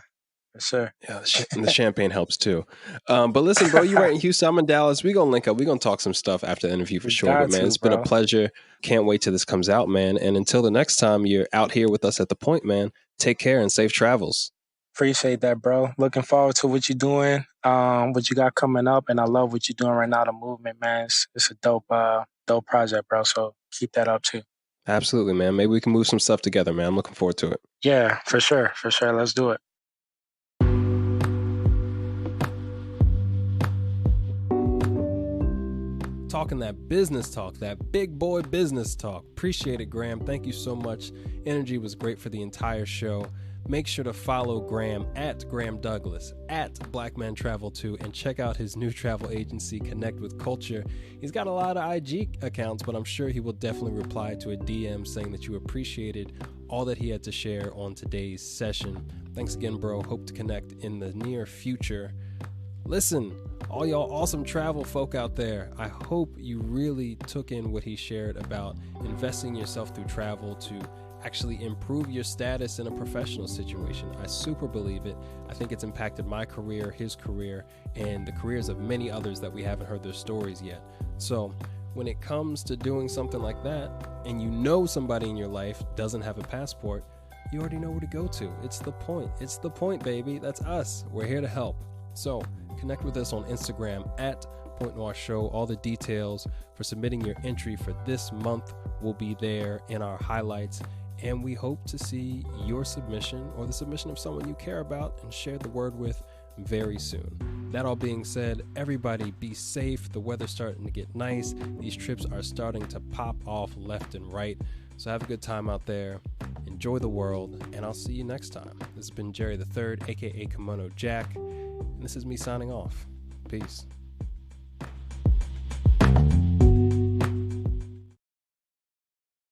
For sure. Yeah, and the champagne helps too. But listen, bro, you right in Houston. I'm in Dallas. We gonna link up. We gonna talk some stuff after the interview for We sure. But got man, to, it's been a bro. pleasure. Can't wait till this comes out, man. And until the next time you're out here with us at the Point, man, take care and safe travels. Appreciate that, bro. Looking forward to what you're doing, what you got coming up, and I love what you're doing right now. The movement, man, it's a dope project, bro. So keep that up too. Absolutely, man. Maybe we can move some stuff together, man. I'm looking forward to it. Yeah, for sure, for sure. Let's do it. Talking that business talk, that big boy business talk. Appreciate it, Graham. Thank you so much. Energy was great for the entire show. Make sure to follow Graham at Graham Douglas, at Black Men Travel 2, and check out his new travel agency, Connect with Culture. He's got a lot of IG accounts, but I'm sure he will definitely reply to a DM saying that you appreciated all that he had to share on today's session. Thanks again, bro. Hope to connect in the near future. Listen, all y'all awesome travel folk out there, I hope you really took in what he shared about investing yourself through travel to actually improve your status in a professional situation. I super believe it. I think it's impacted my career, his career, and the careers of many others that we haven't heard their stories yet. So when it comes to doing something like that, and you know somebody in your life doesn't have a passport, you already know where to go to. It's the point. It's the point, baby. That's us. We're here to help. So connect with us on Instagram at Point Noir Show. All the details for submitting your entry for this month will be there in our highlights. And we hope to see your submission or the submission of someone you care about and share the word with very soon. That all being said, everybody be safe. The weather's starting to get nice. These trips are starting to pop off left and right. So have a good time out there. Enjoy the world, and I'll see you next time. This has been Jerry the Third, aka Kimono Jack, and this is me signing off. Peace.